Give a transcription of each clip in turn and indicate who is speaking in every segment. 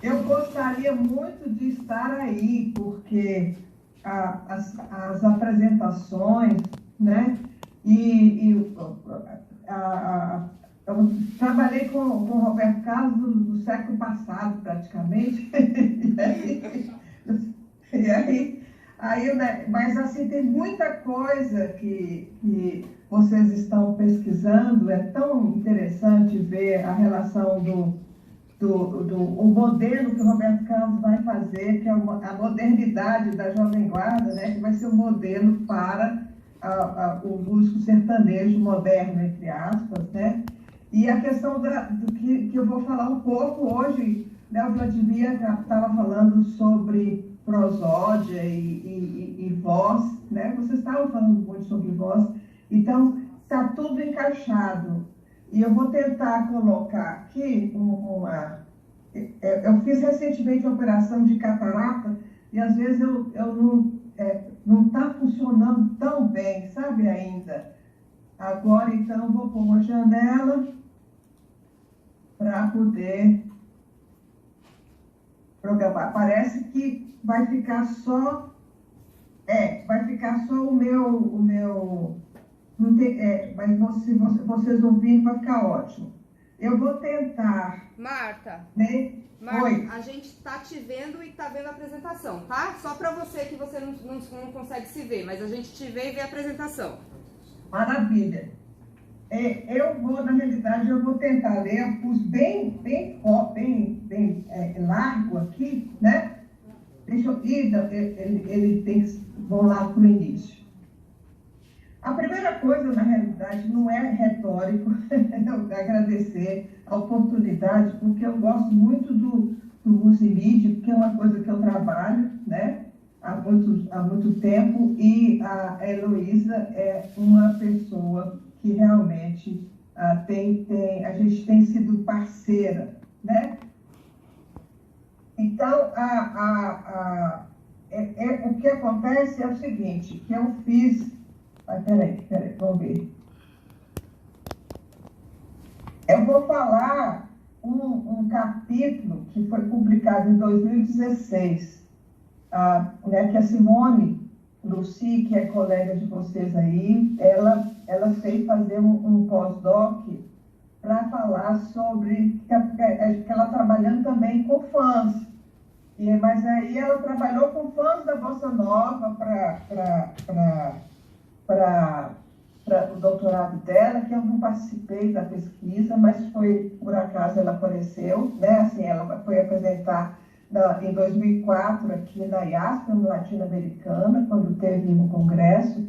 Speaker 1: Eu gostaria muito de estar aí, porque as apresentações, né? E eu trabalhei com o Roberto Carlos no século passado, praticamente. Né, mas assim, tem muita coisa que vocês estão pesquisando. É tão interessante ver a relação o modelo que o Roberto Carlos vai fazer, que é a modernidade da Jovem Guarda, né, que vai ser um modelo para o músico sertanejo moderno, entre aspas, né? E a questão do que eu vou falar um pouco hoje, né, o Vladimir estava falando sobre prosódia e voz, né? Vocês estavam falando muito sobre voz, então está tudo encaixado. E eu vou tentar colocar aqui eu fiz recentemente uma operação de catarata e às vezes eu não está funcionando tão bem, sabe, ainda. Agora, então, eu vou pôr uma janela para poder programar. Parece que vai ficar só o meu não tem, mas se vocês ouvirem, vai ficar ótimo. Eu vou tentar.
Speaker 2: Marta,
Speaker 1: né?
Speaker 2: Marta,
Speaker 1: Oi.
Speaker 2: A gente está te vendo e está vendo a apresentação, tá? Só para você que você não consegue se ver, mas a gente te vê e vê a apresentação.
Speaker 1: Maravilha. Na realidade, eu vou tentar ler, eu pus bem largo aqui, né? Deixa eu ir, ele tem que. Vamos lá para o início. A primeira coisa, na realidade, não é retórico, eu agradecer a oportunidade, porque eu gosto muito do multimídia, porque é uma coisa que eu trabalho, né, há muito tempo, e a Heloísa é uma pessoa que realmente a gente tem sido parceira, né? Então, o que acontece é o seguinte, que eu fiz. Peraí, vamos ver. Eu vou falar um capítulo que foi publicado em 2016, né, que a Simone Lucy, que é colega de vocês aí, ela fez fazer um pós-doc para falar sobre que ela trabalhando também com fãs. Mas aí ela trabalhou com fãs da Bossa Nova para o doutorado dela, que eu não participei da pesquisa, mas por acaso ela apareceu, né? Assim, ela foi apresentar em 2004 aqui na IASP, no Latino-Americana, quando teve um congresso,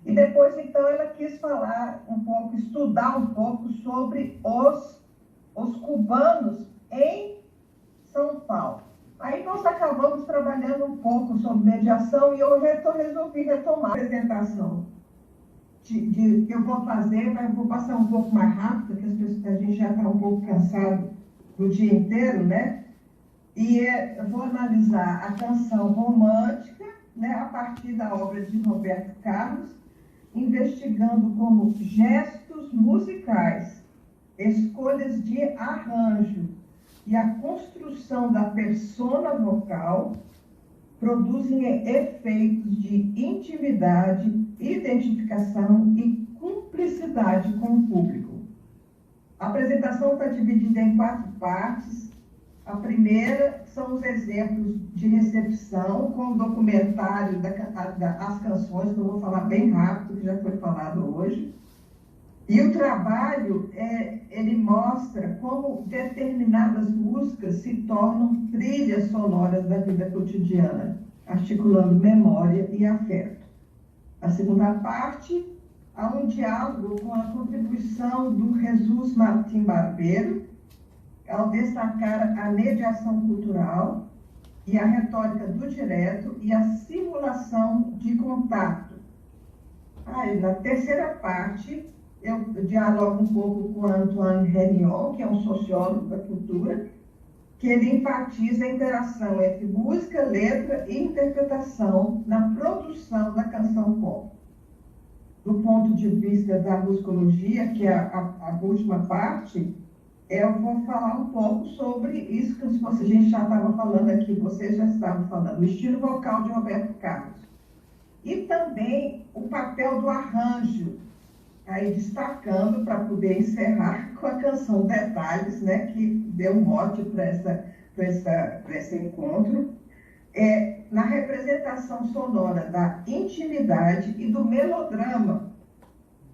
Speaker 1: e depois, então, ela quis falar um pouco, estudar um pouco sobre os cubanos em São Paulo. Aí nós acabamos trabalhando um pouco sobre mediação e eu resolvi retomar a apresentação que eu vou fazer, mas vou passar um pouco mais rápido, porque a gente já está um pouco cansado do dia inteiro, né? E eu vou analisar a canção romântica, né, a partir da obra de Roberto Carlos, investigando como gestos musicais, escolhas de arranjo e a construção da persona vocal produzem efeitos de intimidade, identificação e cumplicidade com o público. A apresentação está dividida em 4 partes. A primeira são os exemplos de recepção com o documentário das canções, que eu vou falar bem rápido, que já foi falado hoje. E o trabalho, ele mostra como determinadas músicas se tornam trilhas sonoras da vida cotidiana, articulando memória e afeto. A segunda parte, há um diálogo com a contribuição do Jesus Martim Barbeiro, ao destacar a mediação cultural e a retórica do direto e a simulação de contato. Na terceira parte, eu dialogo um pouco com Antoine Régnion, que é um sociólogo da cultura, que ele enfatiza a interação entre música, letra e interpretação na produção da canção pop. Do ponto de vista da musicologia, que é a última parte, eu vou falar um pouco sobre isso que a gente já estava falando aqui, vocês já estavam falando, o estilo vocal de Roberto Carlos. E também o papel do arranjo, aí destacando para poder encerrar com a canção Detalhes, né, que deu mote para esse encontro, na representação sonora da intimidade e do melodrama,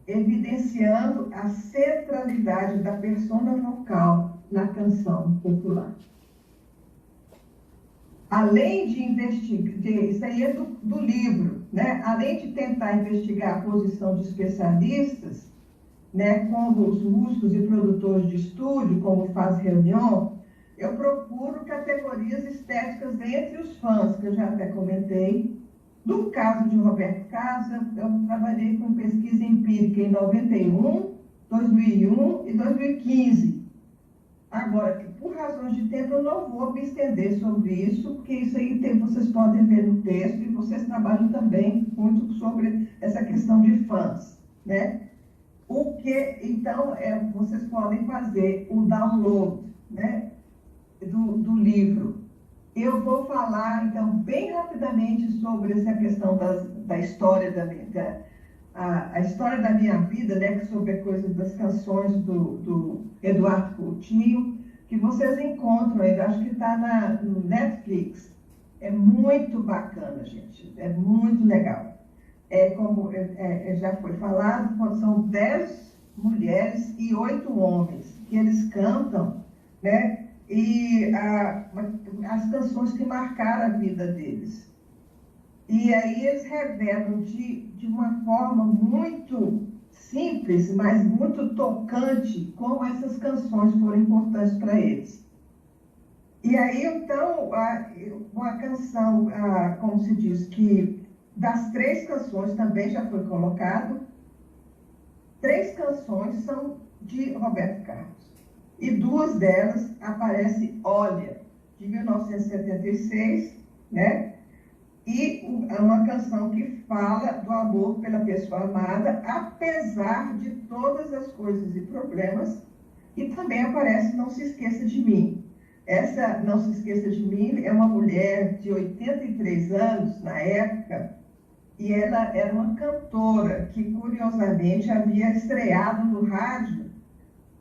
Speaker 1: evidenciando a centralidade da persona vocal na canção popular. Além de investigar, isso aí é do livro, né? Além de tentar investigar a posição de especialistas, né, como os músicos e produtores de estúdio, como faz reunião, eu procuro categorias estéticas entre os fãs, que eu já até comentei. No caso de Roberto Carlos, eu trabalhei com pesquisa empírica em 91, 2001 e 2015. Agora, por razões de tempo, eu não vou me estender sobre isso, porque isso aí vocês podem ver no texto, e vocês trabalham também muito sobre essa questão de fãs, né? Então, vocês podem fazer o download, né, do livro. Eu vou falar, então, bem rapidamente sobre essa questão da história a história da minha vida, né, sobre a coisa das canções do Eduardo Coutinho, que vocês encontram aí, acho que está no Netflix. É muito bacana, gente, é muito legal. Como já foi falado, são 10 mulheres e 8 homens que eles cantam, né? E as canções que marcaram a vida deles. E aí eles revelam de uma forma muito simples, mas muito tocante, como essas canções foram importantes para eles. E aí, então, uma canção, como se diz, que das 3 canções também já foi colocado, 3 canções são de Roberto Carlos. E 2 delas aparece Olha, de 1976, né? E uma canção que fala do amor pela pessoa amada, apesar de todas as coisas e problemas. E também aparece Não Se Esqueça de Mim. Essa Não Se Esqueça de Mim é uma mulher de 83 anos, na época, e ela era uma cantora que, curiosamente, havia estreado no rádio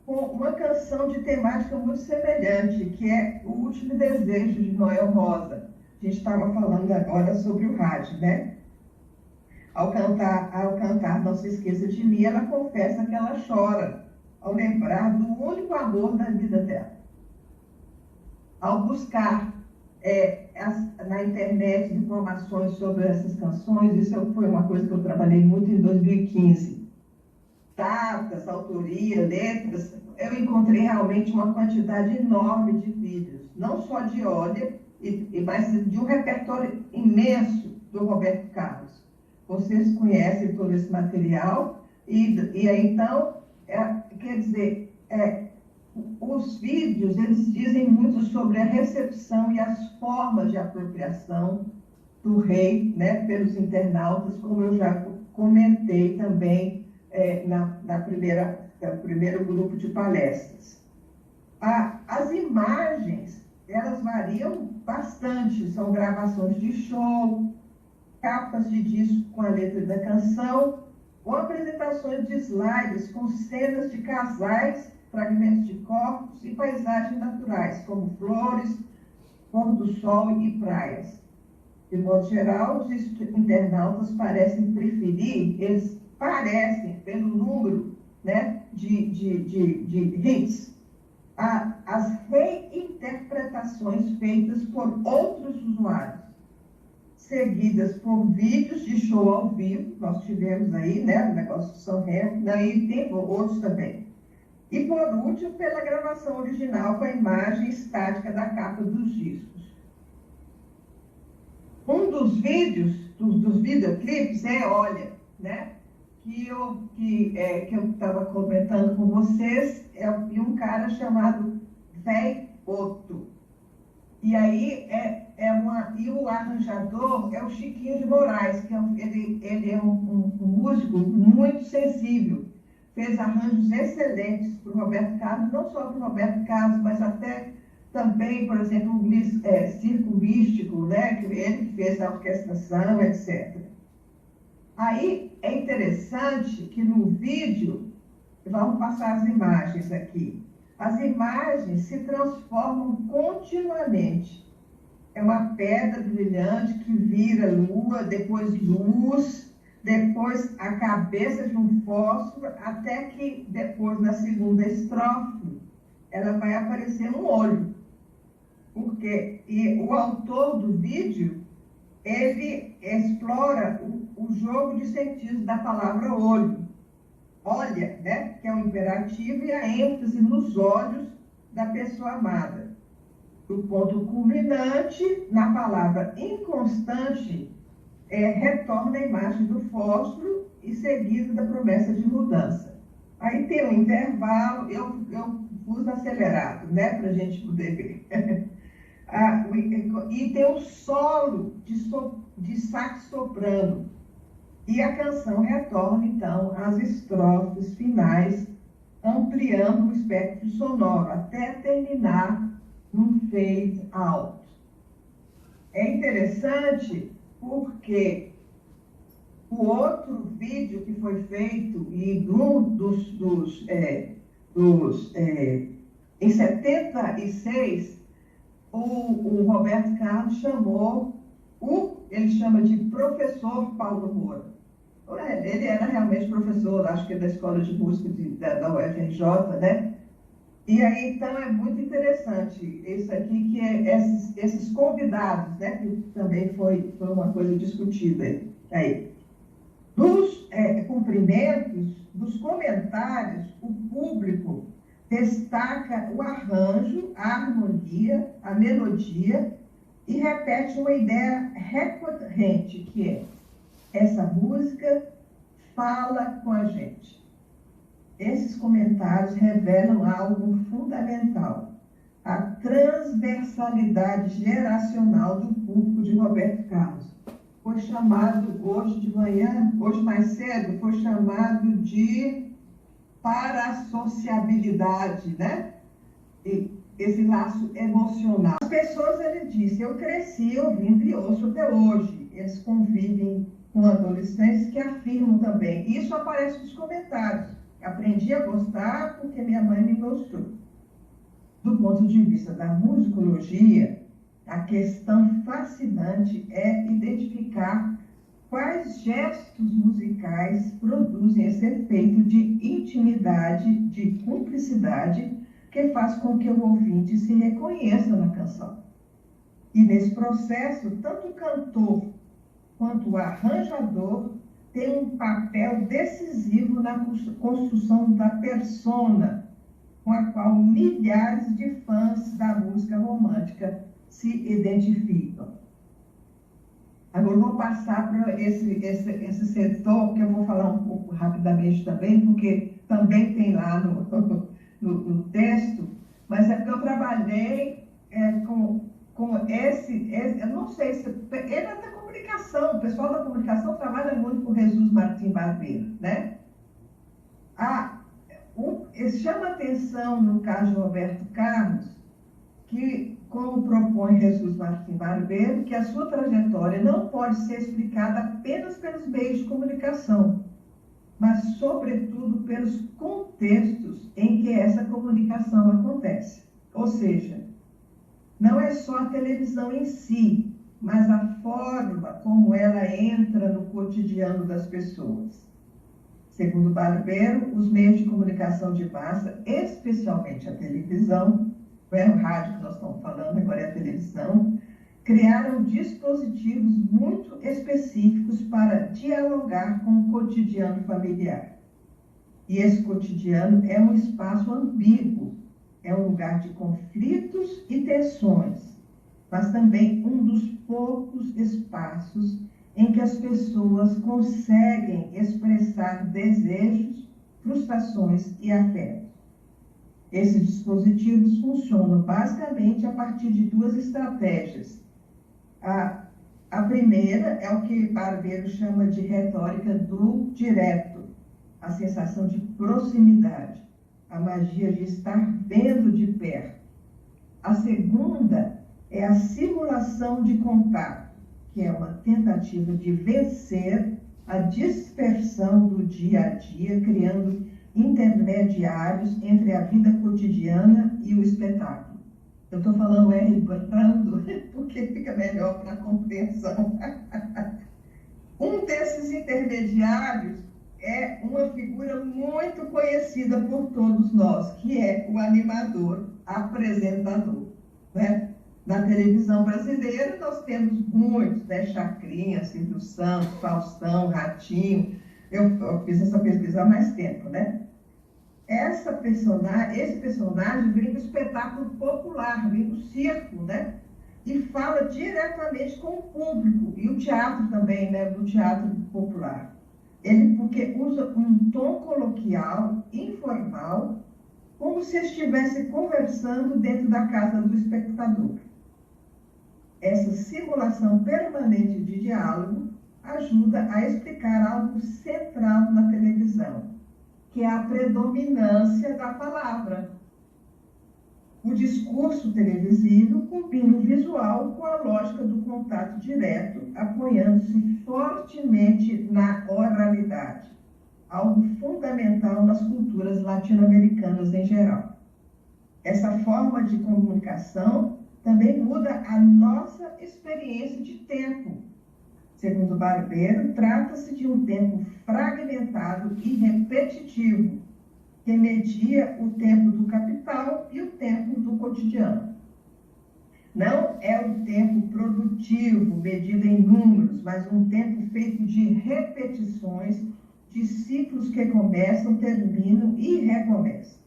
Speaker 1: com uma canção de temática muito semelhante, que é O Último Desejo, de Noel Rosa. A gente estava falando agora sobre o rádio, né? Ao cantar Não Se Esqueça de Mim, ela confessa que ela chora ao lembrar do único amor da vida dela. Ao buscar na internet informações sobre essas canções, isso foi uma coisa que eu trabalhei muito em 2015. Datas, autoria, letras, eu encontrei realmente uma quantidade enorme de vídeos, não só de Olha, mas de um repertório imenso do Roberto Carlos. Vocês conhecem todo esse material, e aí, então, quer dizer, os vídeos, eles dizem muito sobre a recepção e as formas de apropriação do rei, né, pelos internautas, como eu já comentei também no primeiro grupo de palestras. As imagens, elas variam bastante, são gravações de show, capas de disco com a letra da canção, ou apresentações de slides com cenas de casais, fragmentos de corpos e paisagens naturais, como flores, pôr do sol e praias. De modo geral, os internautas parecem preferir, eles parecem, pelo número, né, de hits, as reinterpretações feitas por outros usuários, seguidas por vídeos de show ao vivo, nós tivemos aí, né, o negócio de São Remo, e tem outros também. E, por último, pela gravação original com a imagem estática da capa dos discos. Um dos vídeos, dos videoclipes, Olha, né, que eu estava comentando com vocês, e um cara chamado Zé Otto. E aí, e o arranjador é o Chiquinho de Moraes, que ele é um músico muito sensível. fez arranjos excelentes para o Roberto Carlos, não só para o Roberto Carlos, mas até também, por exemplo, o Circo Místico, né, que ele fez a orquestração, etc. Aí é interessante que no vídeo, vamos passar as imagens aqui, as imagens se transformam continuamente. É uma pedra brilhante que vira lua, depois luz, depois a cabeça de um fósforo, até que depois, na segunda estrofe, ela vai aparecer um olho. E o autor do vídeo, ele explora o jogo de sentidos da palavra olho. Olha, né, que é o imperativo, e a ênfase nos olhos da pessoa amada. O ponto culminante, na palavra inconstante, retorna a imagem do fósforo e seguido da promessa de mudança. Aí tem um intervalo, eu pus acelerado, né, para a gente poder ver. E tem um solo de sax soprano. E a canção retorna, então, às estrofes finais, ampliando o espectro sonoro, até terminar num fade out. É interessante porque o outro vídeo que foi feito, e em 76, o Roberto Carlos chamou, ele chama de professor Paulo Moura. Ele era realmente professor, acho que da Escola de Música da UFRJ, né? E aí, então, é muito interessante isso aqui, que é esses convidados, né? Que também foi uma coisa discutida aí. Dos cumprimentos, dos comentários, o público destaca o arranjo, a harmonia, a melodia e repete uma ideia recorrente, que é: essa música fala com a gente. Esses comentários revelam algo fundamental: a transversalidade geracional do público de Roberto Carlos. Foi chamado hoje de manhã, hoje mais cedo, foi chamado de parasociabilidade, né? E esse laço emocional. As pessoas, ele disse, eu cresci ouvindo e ouço até hoje. Eles convivem com adolescentes que afirmam também. Isso aparece nos comentários. Aprendi a gostar porque minha mãe me mostrou. Do ponto de vista da musicologia, a questão fascinante é identificar quais gestos musicais produzem esse efeito de intimidade, de cumplicidade, que faz com que o ouvinte se reconheça na canção. E nesse processo, tanto o cantor quanto o arranjador têm um papel decisivo na construção da persona, com a qual milhares de fãs da música romântica se identificam. Agora eu vou passar para esse setor, que eu vou falar um pouco rapidamente também, porque também tem lá no texto, mas é porque eu trabalhei com esse, eu não sei se... Ele é da comunicação, o pessoal da comunicação trabalha muito com Jesus Martim Barbeiro, né? Chama atenção, no caso de Roberto Carlos, que, como propõe Jesus Martim Barbeiro, que a sua trajetória não pode ser explicada apenas pelos meios de comunicação, mas, sobretudo, pelos contextos em que essa comunicação acontece. Ou seja, não é só a televisão em si, mas a forma como ela entra no cotidiano das pessoas. Segundo Barbeiro, os meios de comunicação de massa, especialmente a televisão, não é o rádio que nós estamos falando, agora é a televisão, criaram dispositivos muito específicos para dialogar com o cotidiano familiar. E esse cotidiano é um espaço ambíguo, é um lugar de conflitos e tensões, mas também um dos poucos espaços em que as pessoas conseguem expressar desejos, frustrações e afetos. Esses dispositivos funcionam basicamente a partir de duas estratégias. A primeira é o que Barbeiro chama de retórica do direto. a sensação de proximidade, a magia de estar vendo de perto. A segunda é a simulação de contato, que é uma tentativa de vencer a dispersão do dia a dia, criando intermediários entre a vida cotidiana e o espetáculo. Eu estou falando errando, porque fica melhor para a compreensão. Um desses intermediários é uma figura muito conhecida por todos nós, que é o animador, apresentador, né? Na televisão brasileira, nós temos muitos, né? Chacrinha, Silvio Santos, Faustão, Ratinho. Eu fiz essa pesquisa há mais tempo, né? Esse personagem vem do espetáculo popular, vem do circo, né? E fala diretamente com o público, e o teatro também, né? Do teatro popular. Ele porque usa um tom coloquial, informal, como se estivesse conversando dentro da casa do espectador. Essa simulação permanente de diálogo ajuda a explicar algo central na televisão, que é a predominância da palavra. O discurso televisivo combina o visual com a lógica do contato direto, apoiando-se fortemente na oralidade, algo fundamental nas culturas latino-americanas em geral. Essa forma de comunicação também muda a nossa experiência de tempo. Segundo Barbeiro, trata-se de um tempo fragmentado e repetitivo, que media o tempo do capital e o tempo do cotidiano. Não é um tempo produtivo, medido em números, mas um tempo feito de repetições, de ciclos que começam, terminam e recomeçam.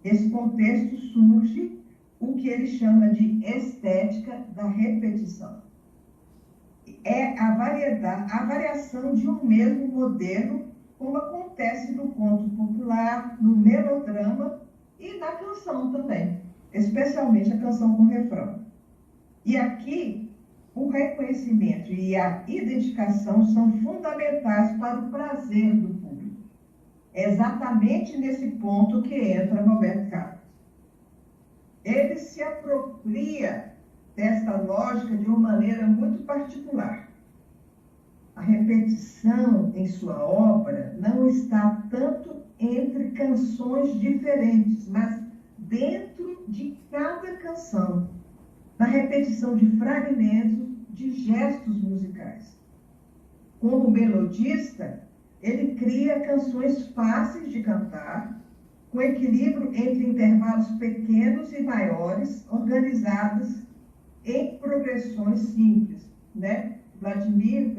Speaker 1: Nesse contexto surge o que ele chama de estética da repetição. É a variação de um mesmo modelo, como acontece no conto popular, no melodrama e na canção também, especialmente a canção com refrão. E aqui, o reconhecimento e a identificação são fundamentais para o prazer do público. É exatamente nesse ponto que entra Roberto Carlos. Ele se apropria desta lógica de uma maneira muito particular. A repetição em sua obra não está tanto entre canções diferentes, mas dentro de cada canção, na repetição de fragmentos de gestos musicais. Como melodista, ele cria canções fáceis de cantar, com equilíbrio entre intervalos pequenos e maiores, organizadas em progressões simples, né? Vladimir,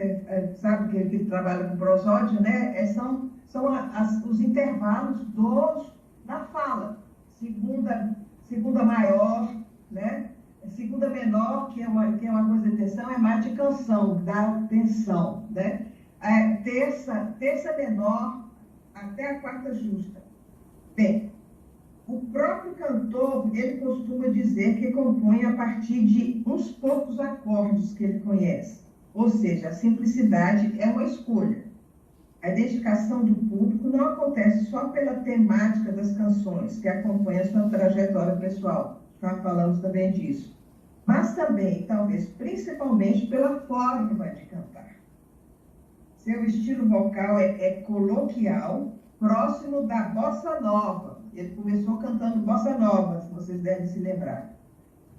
Speaker 1: sabe que ele trabalha com prosódia, né? São os intervalos da fala. Segunda maior, né? Segunda menor, que é uma coisa de tensão, é mais de canção, dá tensão, né? Terça menor até a quarta justa. Bem, o próprio cantor, ele costuma dizer que compõe a partir de uns poucos acordes que ele conhece. Ou seja, a simplicidade é uma escolha. A identificação do público não acontece só pela temática das canções, que acompanha a sua trajetória pessoal. Já falamos também disso. Mas também, talvez, principalmente pela forma de cantar. Seu estilo vocal é coloquial, próximo da bossa nova. Ele começou cantando bossa nova, se vocês devem se lembrar.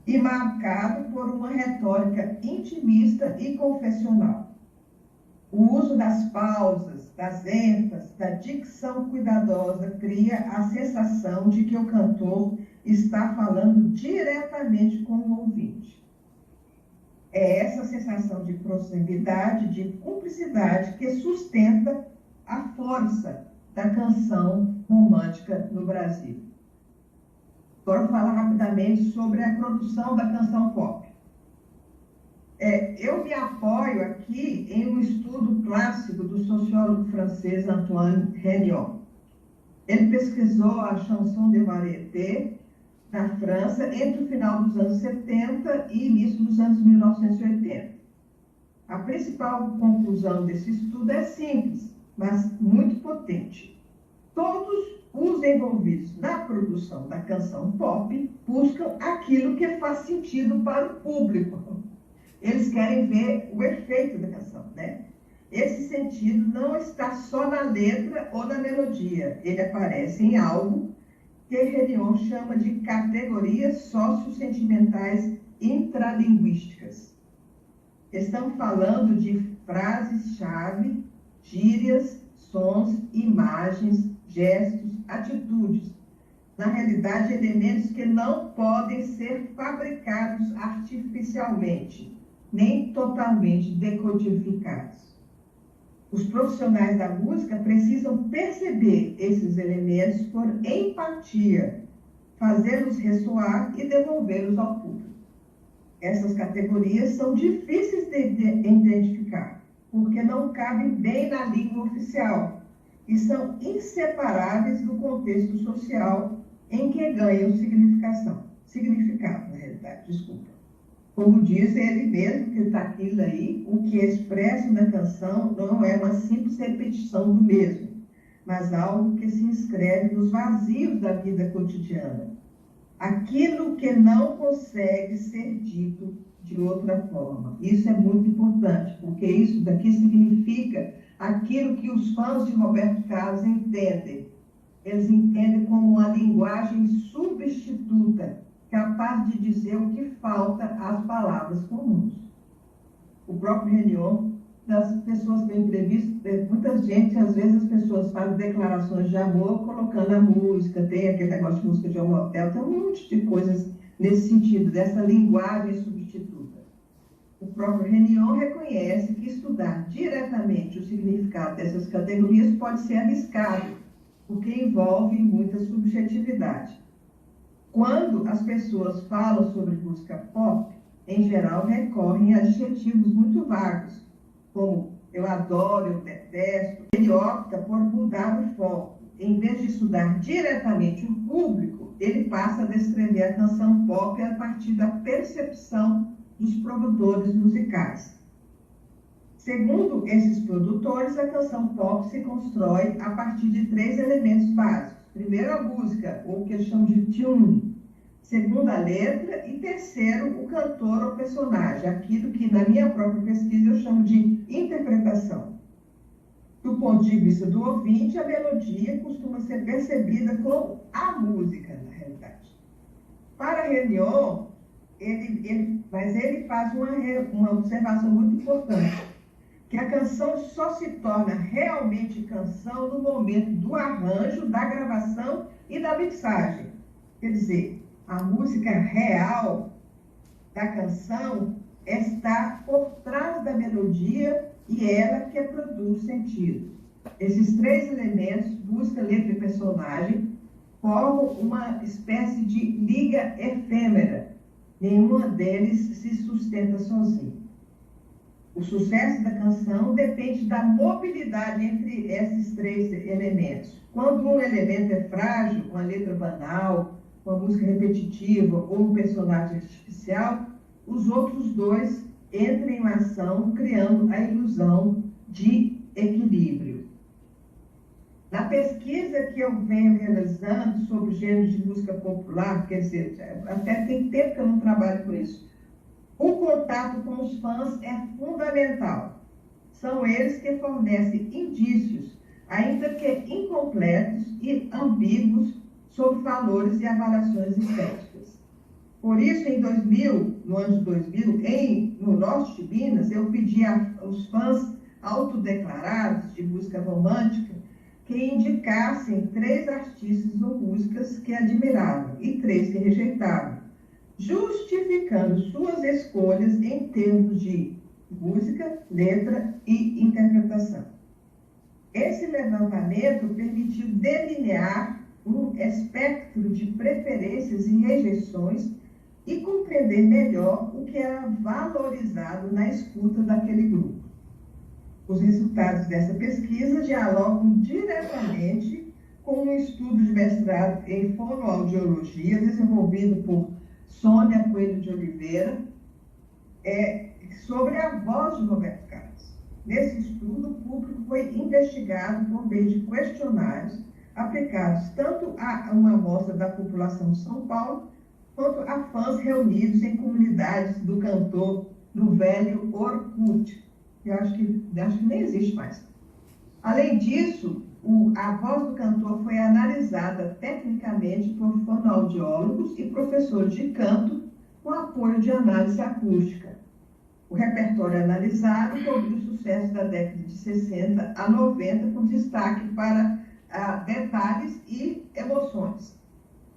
Speaker 1: E marcado por uma retórica intimista e confessional. O uso das pausas, das ênfases, da dicção cuidadosa cria a sensação de que o cantor está falando diretamente com o ouvinte. É essa sensação de proximidade, de cumplicidade, que sustenta a força da canção romântica no Brasil. Agora vou falar rapidamente sobre a produção da canção pop. Eu me apoio aqui em um estudo clássico do sociólogo francês Antoine Regnault. Ele pesquisou a chanson de variété na França entre o final dos anos 70 e início dos anos 1980. A principal conclusão desse estudo é simples. mas muito potente. Todos os envolvidos na produção da canção pop buscam aquilo que faz sentido para o público. Eles querem ver o efeito da canção, né? Esse sentido não está só na letra ou na melodia. Ele aparece em algo que Henrion chama de categorias sociosentimentais intralinguísticas. Estamos falando de frases-chave, gírias, sons, imagens, gestos, atitudes. Na realidade, elementos que não podem ser fabricados artificialmente, nem totalmente decodificados. Os profissionais da música precisam perceber esses elementos por empatia, fazê-los ressoar e devolvê-los ao público. Essas categorias são difíceis de identificar, porque não cabem bem na língua oficial e são inseparáveis do contexto social em que ganham significado, na realidade, desculpa. Como diz ele mesmo, que está aquilo aí, o que é expresso na canção não é uma simples repetição do mesmo, mas algo que se inscreve nos vazios da vida cotidiana. Aquilo que não consegue ser dito de outra forma. Isso é muito importante, porque isso daqui significa aquilo que os fãs de Roberto Carlos entendem. Eles entendem como uma linguagem substituta, capaz de dizer o que falta às palavras comuns. O próprio Henrion, das pessoas que eu entrevisto, muita gente, às vezes as pessoas fazem declarações de amor colocando a música, tem aquele negócio de música de homotel, tem um monte de coisas nesse sentido, dessa linguagem substituta. O próprio Henrion reconhece que estudar diretamente o significado dessas categorias pode ser arriscado, porque envolve muita subjetividade. Quando as pessoas falam sobre música pop, em geral recorrem a adjetivos muito vagos, como eu adoro, eu detesto. Ele opta por mudar o foco. Em vez de estudar diretamente o público, ele passa a descrever a canção pop a partir da percepção dos produtores musicais. Segundo esses produtores, a canção pop se constrói a partir de 3 elementos básicos. Primeiro, a música, ou o que eles chamam de tune. Segundo, a letra. E terceiro, o cantor ou personagem, aquilo que na minha própria pesquisa eu chamo de interpretação. Do ponto de vista do ouvinte, a melodia costuma ser percebida como a música, na realidade. Para Henrion, ele faz uma observação muito importante, que a canção só se torna realmente canção no momento do arranjo, da gravação e da mixagem. Quer dizer, a música real da canção está por trás da melodia e ela que produz sentido. Esses 3 elementos, música, letra e personagem, formam uma espécie de liga efêmera. Nenhuma deles se sustenta sozinho. O sucesso da canção depende da mobilidade entre esses 3 elementos. Quando um elemento é frágil, uma letra banal, uma música repetitiva ou um personagem artificial, os outros 2 entram em ação, criando a ilusão de equilíbrio. Na pesquisa que eu venho realizando sobre gêneros de música popular, quer dizer, até tem tempo que eu não trabalho com isso, o contato com os fãs é fundamental. São eles que fornecem indícios, ainda que incompletos e ambíguos, sobre valores e avaliações estéticas. Por isso, no ano de 2000, no norte de Minas, eu pedi aos fãs autodeclarados de música romântica que indicassem 3 artistas ou músicas que admiravam e 3 que rejeitavam, justificando suas escolhas em termos de música, letra e interpretação. Esse levantamento permitiu delinear um espectro de preferências e rejeições e compreender melhor o que era valorizado na escuta daquele grupo. Os resultados dessa pesquisa dialogam diretamente com um estudo de mestrado em fonoaudiologia desenvolvido por Sônia Coelho de Oliveira sobre a voz de Roberto Carlos. Nesse estudo, o público foi investigado por meio de questionários aplicados tanto a uma amostra da população de São Paulo, quanto a fãs reunidos em comunidades do cantor no velho Orkut, que eu acho que nem existe mais. Além disso, a voz do cantor foi analisada tecnicamente por fonoaudiólogos e professores de canto com apoio de análise acústica. O repertório analisado cobriu o sucesso da década de 60 a 90, com destaque para detalhes e emoções.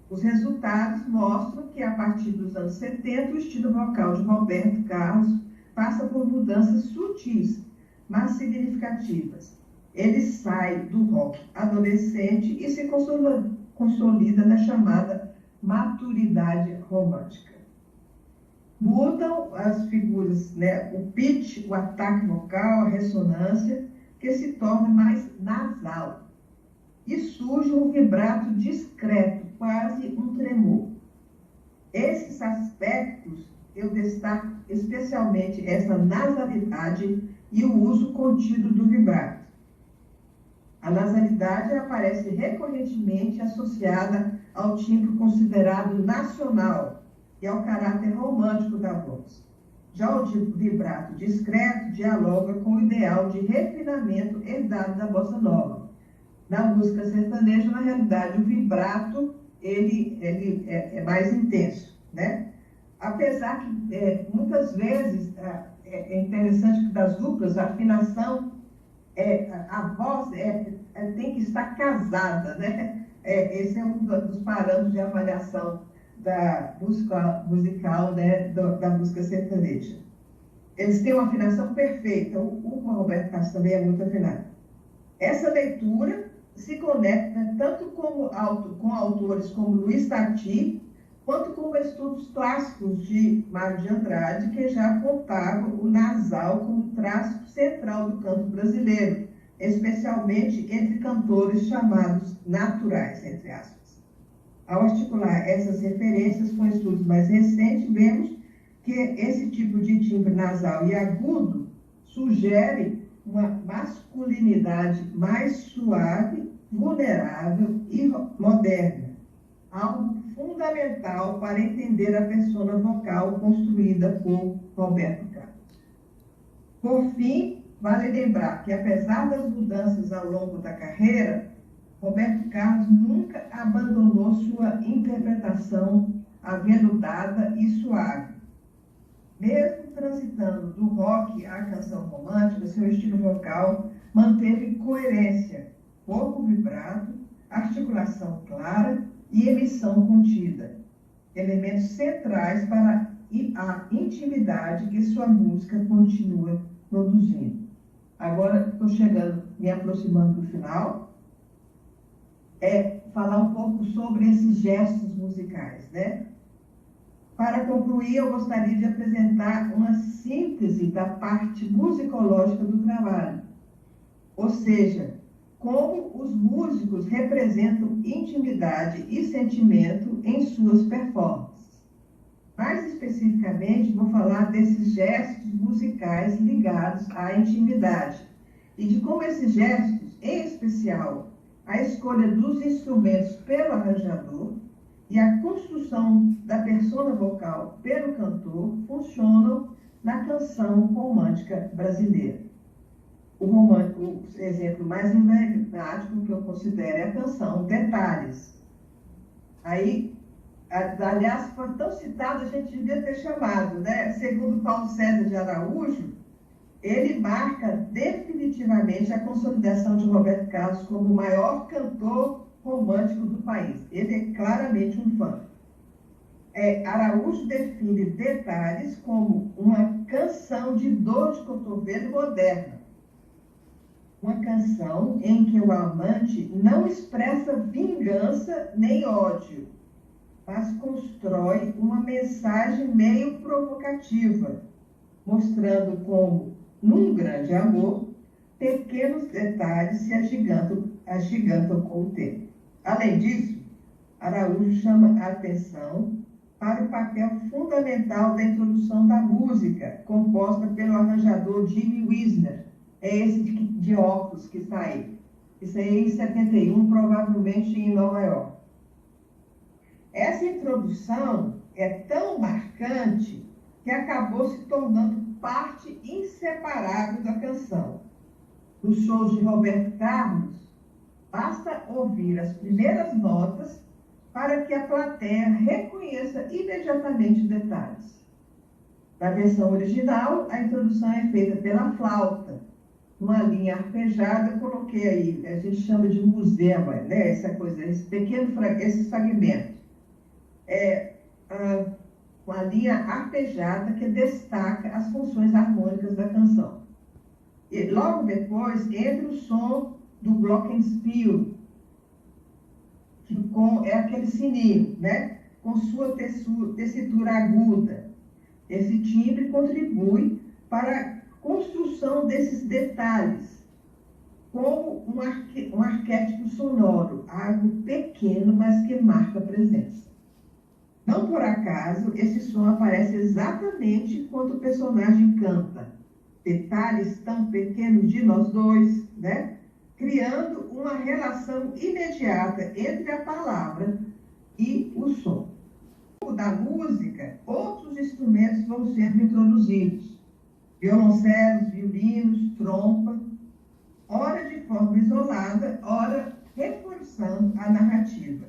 Speaker 1: Os resultados mostram que, a partir dos anos 70, o estilo vocal de Roberto Carlos passa por mudanças sutis, mas significativas. Ele sai do rock adolescente e se consolida na chamada maturidade romântica. Mudam as figuras, né? O pitch, o ataque vocal, a ressonância, que se torna mais nasal. E surge um vibrato discreto, quase um tremor. Esses aspectos eu destaco especialmente essa nasalidade e o uso contínuo do vibrato. A nasalidade aparece recorrentemente associada ao timbre considerado nacional e ao caráter romântico da voz. Já o vibrato discreto dialoga com o ideal de refinamento herdado da bossa nova. Na música sertaneja, na realidade, o vibrato ele é mais intenso, né? Apesar que muitas vezes é interessante que das duplas a afinação, a voz tem que estar casada, né? Esse é um dos parâmetros de avaliação da música musical, né, da música sertaneja. Eles têm uma afinação perfeita. O Roberto Carlos também é muito afinado. Essa leitura se conecta tanto com autores como Luiz Tati, quanto com estudos clássicos de Mário de Andrade, que já apontavam o nasal como traço central do canto brasileiro, especialmente entre cantores chamados naturais, entre aspas. Ao articular essas referências com estudos mais recentes, vemos que esse tipo de timbre nasal e agudo sugere uma masculinidade mais suave, vulnerável e moderna, algo fundamental para entender a persona vocal construída por Roberto Carlos. Por fim, vale lembrar que, apesar das mudanças ao longo da carreira, Roberto Carlos nunca abandonou sua interpretação aveludada e suave. Mesmo transitando do rock à canção romântica, seu estilo vocal manteve coerência, pouco vibrato, articulação clara e emissão contida, elementos centrais para a intimidade que sua música continua produzindo. Agora, estou me aproximando do final, falar um pouco sobre esses gestos musicais, né? Para concluir, eu gostaria de apresentar uma síntese da parte musicológica do trabalho, ou seja, como os músicos representam intimidade e sentimento em suas performances. Mais especificamente, vou falar desses gestos musicais ligados à intimidade e de como esses gestos, em especial a escolha dos instrumentos pelo arranjador e a construção da persona vocal pelo cantor, funcionam na canção romântica brasileira. O exemplo mais emblemático que eu considero é a canção Detalhes. Aí, aliás, foi tão citado, a gente devia ter chamado, né? Segundo Paulo César de Araújo, ele marca definitivamente a consolidação de Roberto Carlos como o maior cantor romântico do país. Ele é claramente um fã. Araújo define Detalhes como uma canção de dor de cotovelo moderna. Uma canção em que o amante não expressa vingança nem ódio, mas constrói uma mensagem meio provocativa, mostrando como, num grande amor, pequenos detalhes se agigantam com o tempo. Além disso, Araújo chama a atenção para o papel fundamental da introdução da música, composta pelo arranjador Jimmy Wisner, é esse de óculos que está aí. Isso aí em 71, provavelmente em Nova York. Essa introdução é tão marcante que acabou se tornando parte inseparável da canção. Nos shows de Roberto Carlos, basta ouvir as primeiras notas para que a plateia reconheça imediatamente detalhes. Na versão original, a introdução é feita pela flauta, uma linha arpejada. Eu coloquei aí, a gente chama de musema, né? Essa coisa, esse fragmento. Uma linha arpejada que destaca as funções harmônicas da canção. E logo depois entra o som do glockenspiel, que é aquele sininho, né? Com sua tessitura aguda. Esse timbre contribui para a construção desses detalhes, como um arquétipo sonoro, algo pequeno, mas que marca a presença. Não por acaso, esse som aparece exatamente quando o personagem canta. Detalhes tão pequenos de nós dois, né? Criando uma relação imediata entre a palavra e o som. Da música, outros instrumentos vão sendo introduzidos. Violoncelos, violinos, trompa, ora de forma isolada, ora reforçando a narrativa.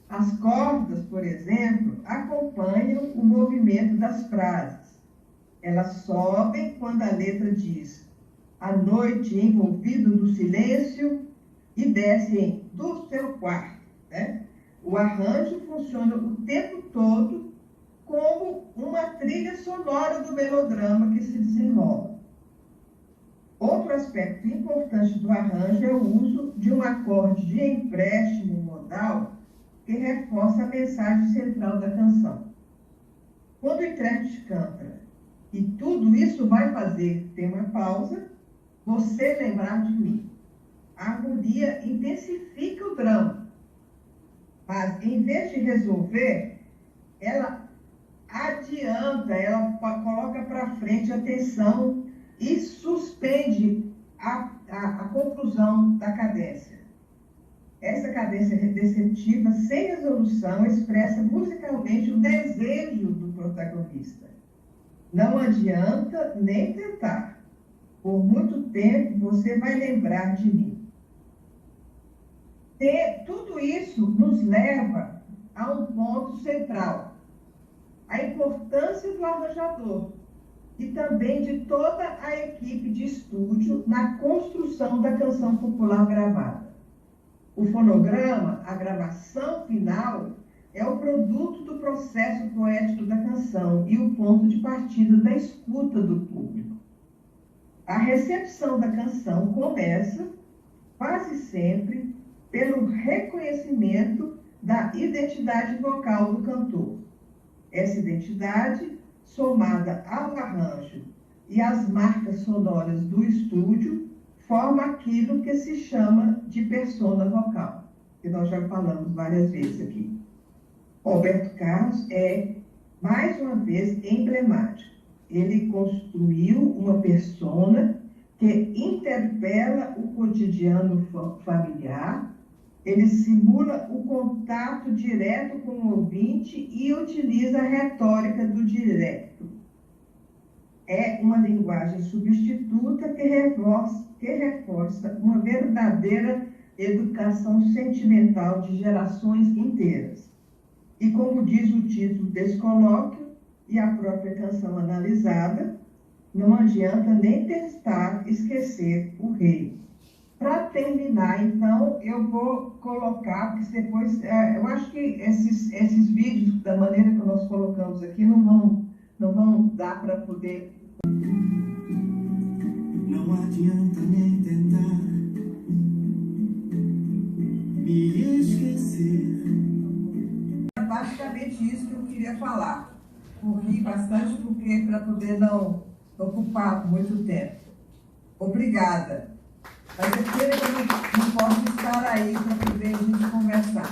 Speaker 1: As cordas, por exemplo, acompanham o movimento das frases. Elas sobem quando a letra diz "a noite envolvida no silêncio" e descem do seu quarto, né? O arranjo funciona o tempo todo como uma trilha sonora do melodrama que se desenrola. Outro aspecto importante do arranjo é o uso de um acorde de empréstimo modal que reforça a mensagem central da canção. Quando o intérprete canta "e tudo isso vai fazer", tem uma pausa, "você lembrar de mim", a harmonia intensifica o drama. Mas, em vez de resolver, ela adianta, ela coloca para frente a tensão e suspende a conclusão da cadência. Essa cadência receptiva, sem resolução, expressa musicalmente o desejo do protagonista. Não adianta nem tentar. Por muito tempo, você vai lembrar de mim. Tudo isso nos leva a um ponto central, a importância do arranjador e também de toda a equipe de estúdio na construção da canção popular gravada. O fonograma, a gravação final, é o produto do processo poético da canção e o ponto de partida da escuta do público. A recepção da canção começa, quase sempre, pelo reconhecimento da identidade vocal do cantor. Essa identidade, somada ao arranjo e às marcas sonoras do estúdio, forma aquilo que se chama de persona vocal, que nós já falamos várias vezes aqui. Roberto Carlos é, mais uma vez, emblemático. Ele construiu uma persona que interpela o cotidiano familiar. Ele simula o contato direto com o ouvinte e utiliza a retórica do direto. É uma linguagem substituta que reforça uma verdadeira educação sentimental de gerações inteiras. E como diz o título desse colóquio e a própria canção analisada, não adianta nem tentar esquecer o rei. Para terminar, então, eu vou colocar, porque depois, eu acho que esses vídeos, da maneira que nós colocamos aqui, não vão dar para poder...
Speaker 3: Não adianta nem tentar me esquecer.
Speaker 1: É basicamente isso que eu queria falar. Corri bastante porque para poder não ocupar muito tempo. Obrigada. Mas eu queria que eu não posso estar aí para poder a gente conversar.